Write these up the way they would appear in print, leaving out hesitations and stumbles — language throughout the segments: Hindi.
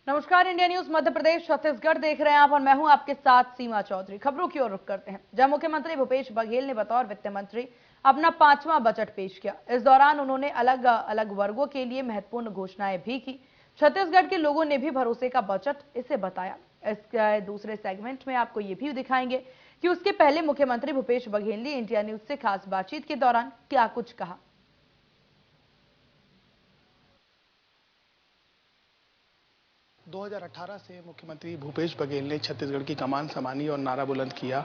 नमस्कार, इंडिया न्यूज मध्य प्रदेश छत्तीसगढ़ देख रहे हैं आप और मैं हूं आपके साथ सीमा चौधरी। खबरों की ओर रुख करते हैं। जहां मुख्यमंत्री भूपेश बघेल ने बतौर वित्त मंत्री अपना 5वां बजट पेश किया। इस दौरान उन्होंने अलग अलग वर्गों के लिए महत्वपूर्ण घोषणाएं भी की। छत्तीसगढ़ के लोगों ने भी भरोसे का बजट इसे बताया। इसके दूसरे सेगमेंट में आपको ये भी दिखाएंगे कि उसके पहले मुख्यमंत्री भूपेश बघेल ने इंडिया न्यूज से खास बातचीत के दौरान क्या कुछ कहा। 2018 से मुख्यमंत्री भूपेश बघेल ने छत्तीसगढ़ की कमान संभाली और नारा बुलंद किया,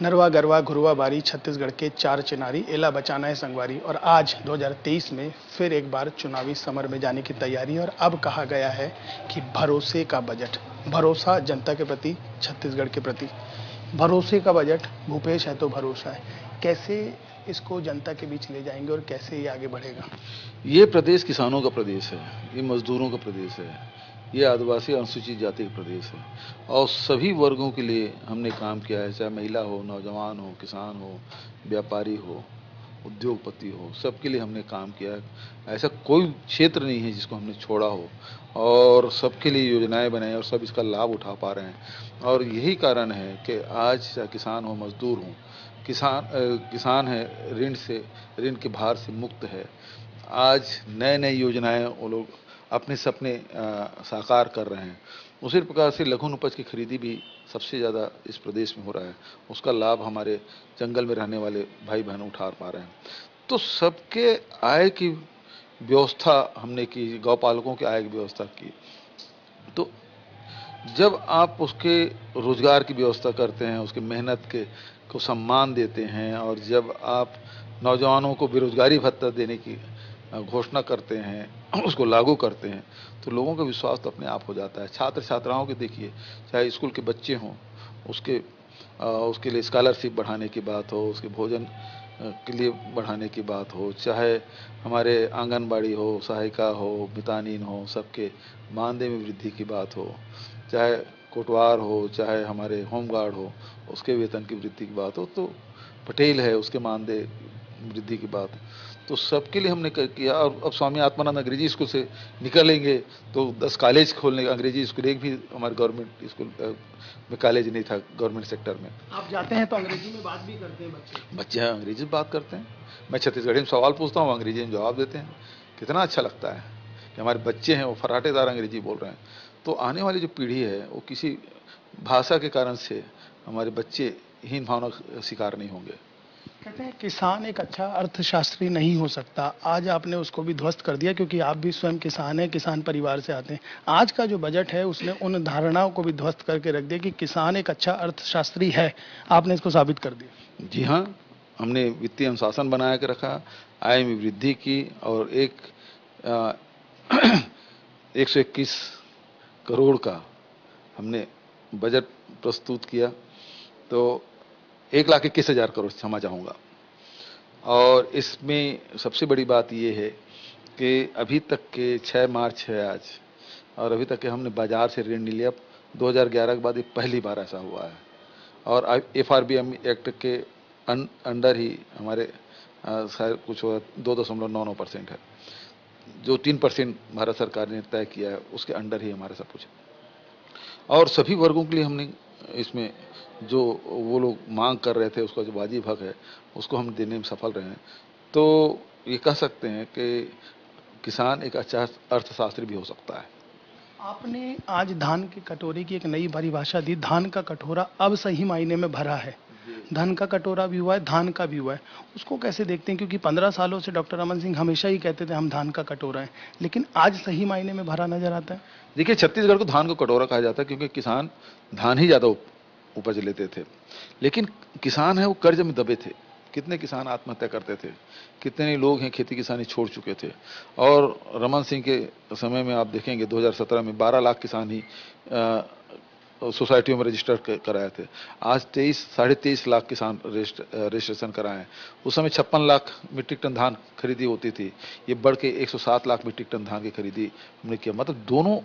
नरवा गरवा घुरवा बारी, छत्तीसगढ़ के 4 चिनारी, एला बचाना है संगवारी। और आज 2023 में फिर एक बार चुनावी समर में जाने की तैयारी। और अब कहा गया है कि भरोसे का बजट, भरोसा जनता के प्रति, छत्तीसगढ़ के प्रति, भरोसे का बजट। भूपेश है तो भरोसा है। कैसे इसको जनता के बीच ले जाएंगे और कैसे ये आगे बढ़ेगा? ये प्रदेश किसानों का प्रदेश है, ये मजदूरों का प्रदेश है, ये आदिवासी अनुसूचित जाति का प्रदेश है और सभी वर्गों के लिए हमने काम किया है, चाहे महिला हो, नौजवान हो, किसान हो, व्यापारी हो, उद्योगपति हो, सबके लिए हमने काम किया है। ऐसा कोई क्षेत्र नहीं है जिसको हमने छोड़ा हो और सबके लिए योजनाएं बनाई और सब इसका लाभ उठा पा रहे हैं। और यही कारण है कि आज चाहे किसान हो, मजदूर हो, किसान है ऋण के भार से मुक्त है। आज नए नई योजनाएं वो लोग अपने सपने साकार कर रहे हैं। उसी प्रकार से लघु उपज की खरीदी भी सबसे ज़्यादा इस प्रदेश में हो रहा है, उसका लाभ हमारे जंगल में रहने वाले भाई बहन उठा पा रहे हैं। तो सबके आय की व्यवस्था हमने की, गौपालकों के आय की व्यवस्था की। तो जब आप उसके रोजगार की व्यवस्था करते हैं, उसकी मेहनत के को सम्मान देते हैं और जब आप नौजवानों को बेरोजगारी भत्ता देने की घोषणा करते हैं, उसको लागू करते हैं, तो लोगों का विश्वास तो अपने आप हो जाता है। छात्र छात्राओं के देखिए, चाहे स्कूल के बच्चे हों, उसके लिए स्कॉलरशिप बढ़ाने की बात हो, उसके भोजन के लिए बढ़ाने की बात हो, चाहे हमारे आंगनबाड़ी हो, सहायिका हो, मितानिन हो, सबके मानदेय में वृद्धि की बात हो, चाहे कोटवार हो, चाहे हमारे होमगार्ड हो, उसके वेतन की वृद्धि की बात हो, तो पटेल है उसके मानदेय वृद्धि की बात, तो सबके लिए हमने किया। और अब स्वामी आत्मानंद अंग्रेजी स्कूल से निकलेंगे तो 10 कॉलेज खोलने का, अंग्रेजी स्कूल एक भी हमारे गवर्नमेंट स्कूल में कॉलेज नहीं था गवर्नमेंट सेक्टर में। आप जाते हैं तो अंग्रेजी में बात भी करते हैं बच्चे हैं अंग्रेजी में बात करते हैं। मैं छत्तीसगढ़ी में सवाल पूछता हूँ, अंग्रेजी में जवाब देते हैं। कितना अच्छा लगता है कि हमारे बच्चे हैं वो फराटेदार अंग्रेजी बोल रहे हैं। तो आने वाली जो पीढ़ी है वो किसी भाषा के कारण से हमारे बच्चे हीन भावना का शिकार नहीं होंगे। कहते हैं किसान एक अच्छा अर्थशास्त्री नहीं हो सकता। आज आपने उसको भी ध्वस्त कर दिया, क्योंकि आप भी स्वयं किसान हैं, किसान परिवार से आते हैं। आज का जो बजट है उसने उन धारणाओं को भी ध्वस्त करके रख दिया कि किसान एक अच्छा अर्थशास्त्री है। आपने इसको साबित कर दिया। जी हाँ, हमने वित्तीय अनुशासन बना के रखा, आय में वृद्धि की और 121 करोड़ का हमने बजट प्रस्तुत किया। तो 1,21,000 करोड़ क्षमा चाहूँगा। और इसमें सबसे बड़ी बात ये है कि अभी तक के 6 मार्च है आज, और अभी तक के हमने बाजार से ऋण नहीं लिया। 2011 के बाद ये पहली बार ऐसा हुआ है। और FRBM एक्ट के अंडर ही हमारे शायद कुछ 2.99% है, जो 3% भारत सरकार ने तय किया है, उसके अंडर ही हमारा सब कुछ है। और सभी वर्गों के लिए हमने इसमें जो वो लोग मांग कर रहे थे उसका जो वाजिब हक है उसको हम देने में सफल रहे हैं। तो ये कह सकते हैं कि किसान एक अच्छा अर्थशास्त्री भी हो सकता है। आपने आज धान की कटोरे की एक नई परिभाषा दी। धान का कटोरा अब सही मायने में भरा है। धन का कटोरा भी हुआ है, धान का भी हुआ है। उसको कैसे देखते हैं? क्योंकि 15 सालों से डॉक्टर रमन सिंह हमेशा ही कहते थे हम धान का कटोरा है, लेकिन आज सही मायने में भरा नजर आता है। देखिए, छत्तीसगढ़ को धान का कटोरा कहा जाता है क्योंकि किसान धान ही ज़्यादा उपज लेते थे, लेकिन किसान है वो कर्ज में दबे थे। कितने किसान आत्महत्या करते थे, कितने लोग हैं खेती किसानी छोड़ चुके थे। और रमन सिंह के समय में आप देखेंगे 2017 में 12 लाख किसान ही सोसाइटियों में रजिस्टर कराए थे। आज 23-23.5 लाख किसान रजिस्ट्रेशन कराए हैं। उस समय 56 लाख मीट्रिक टन धान खरीदी होती थी, ये बढ़ के 107 लाख मीट्रिक टन धान की खरीदी हमने किया। मतलब दोनों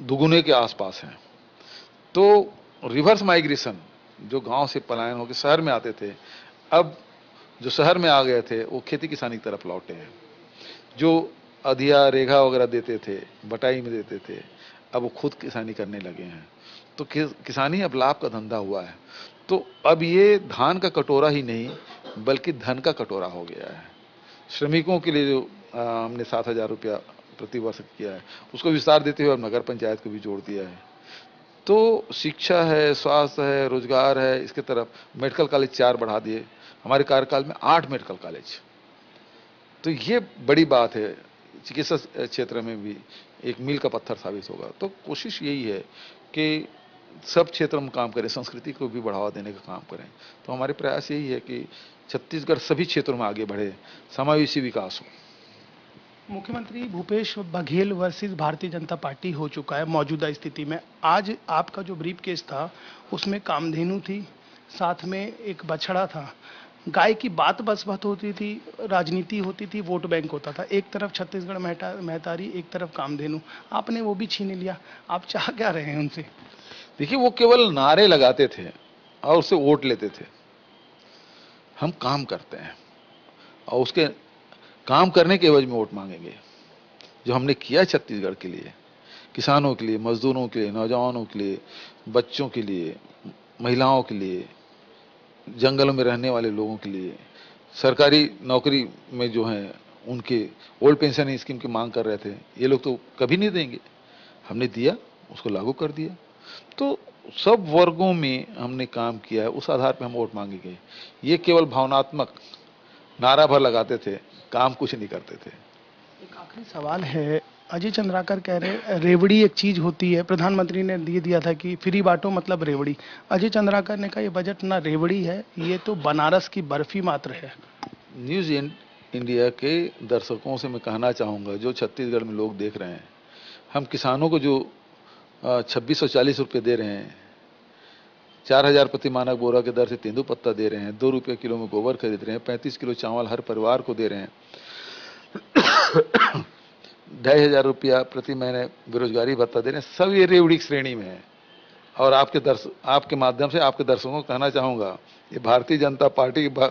दुगुने के आसपास हैं। तो रिवर्स माइग्रेशन, जो गांव से पलायन होकर शहर में आते थे, अब जो शहर में आ गए थे वो खेती किसानी की तरफ लौटे हैं। जो अधिया रेघा वगैरह देते थे, बटाई में देते थे, अब वो खुद किसानी करने लगे हैं। तो किसानी अब लाभ का धंधा हुआ है। तो अब ये धान का कटोरा ही नहीं बल्कि धन का कटोरा हो गया है। श्रमिकों के लिए जो हमने 7,000 रुपया प्रति वर्ष किया है, उसको विस्तार देते हुए अब नगर पंचायत को भी जोड़ दिया है। तो शिक्षा है, स्वास्थ्य है, रोजगार है, इसके तरफ मेडिकल कॉलेज 4 बढ़ा दिए, हमारे कार्यकाल में 8 मेडिकल कॉलेज। तो ये बड़ी बात है, चिकित्सा क्षेत्र में भी एक मील का पत्थर साबित होगा। तो कोशिश यही है कि सब क्षेत्र में काम करें, संस्कृति को भी बढ़ावा देने का काम करें। तो हमारे प्रयास यही है कि छत्तीसगढ़ सभी क्षेत्रों में आगे बढ़े, समावेशी विकास हो। मुख्यमंत्री भूपेश बघेल वर्सेस भारतीय जनता पार्टी हो चुका है मौजूदा स्थिति में। आज आपका जो ब्रीफ केस था उसमें कामधेनु थी, साथ में एक बछड़ा था। गाय की बात बस बात होती थी, राजनीति होती थी, वोट बैंक होता था। एक तरफ छत्तीसगढ़ महतारी, एक तरफ कामधेनु। आपने वो भी छीन लिया। आप चाह क्या रहे हैं उनसे? देखिए, वो केवल नारे लगाते थे और उससे वोट लेते थे। हम काम करते हैं और उसके काम करने के एवज में वोट मांगेंगे। जो हमने किया छत्तीसगढ़ के लिए, किसानों के लिए, मजदूरों के लिए, नौजवानों के लिए, बच्चों के लिए, महिलाओं के लिए, जंगलों में रहने वाले लोगों के लिए, सरकारी नौकरी में जो हैं उनके ओल्ड पेंशन स्कीम की मांग कर रहे थे, ये लोग तो कभी नहीं देंगे। हमने दिया, उसको लागू कर दिया। तो सब वर्गों में हमने काम किया है, उस आधार पर हम वोट मांगेंगे। ये केवल भावनात्मक नारा भर लगाते थे, काम कुछ नहीं करते थे। एक आखिरी सवाल है, अजय चंद्राकर कह रहे रेवड़ी एक चीज होती है, प्रधानमंत्री ने दिया था कि फ्री बांटो मतलब रेवड़ी। अजय चंद्राकर ने कहा ये बजट ना रेवड़ी है, ये तो बनारस की बर्फी मात्र है। न्यूज इंडिया के दर्शकों से मैं कहना चाहूँगा, जो छत्तीसगढ़ में लोग देख रहे हैं, हम किसानों को जो 2640 रुपये दे रहे हैं, 4000 प्रति मानक बोरा के दर से तेंदुपत्ता दे रहे हैं, 2 रुपये किलो में गोबर खरीद रहे हैं, 35 किलो चावल हर परिवार को दे रहे हैं, 2500 रुपया प्रति महीने बेरोजगारी भत्ता दे रहे हैं, सब ये रेवड़ी श्रेणी में है। और आपके माध्यम से आपके दर्शकों को कहना चाहूँगा, ये भारतीय जनता पार्टी के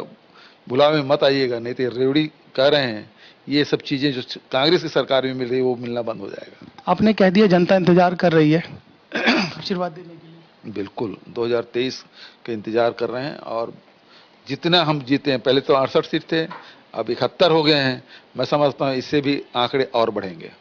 बुलावे में मत आइएगा, नहीं तो रेवड़ी कह रहे हैं। ये सब चीजें जो कांग्रेस की सरकार में मिल रही है वो मिलना बंद हो जाएगा। आपने कह दिया जनता इंतजार कर रही है आशीर्वाद देने के लिए। बिल्कुल 2023 के इंतजार कर रहे हैं। और जितना हम जीते हैं, पहले तो 68 सीट थे, अब 71 हो गए हैं। मैं समझता हूँ इससे भी आंकड़े और बढ़ेंगे।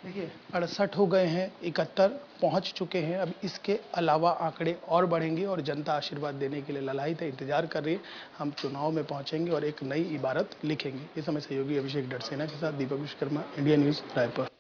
देखिए 68 हो गए हैं, 71 पहुंच चुके हैं। अब इसके अलावा आंकड़े और बढ़ेंगे और जनता आशीर्वाद देने के लिए ललायित है, इंतजार कर रही है। हम चुनाव में पहुंचेंगे और एक नई इबारत लिखेंगे। इस समय सहयोगी अभिषेक डरसेना के साथ दीपक विश्वकर्मा, इंडिया न्यूज, रायपुर।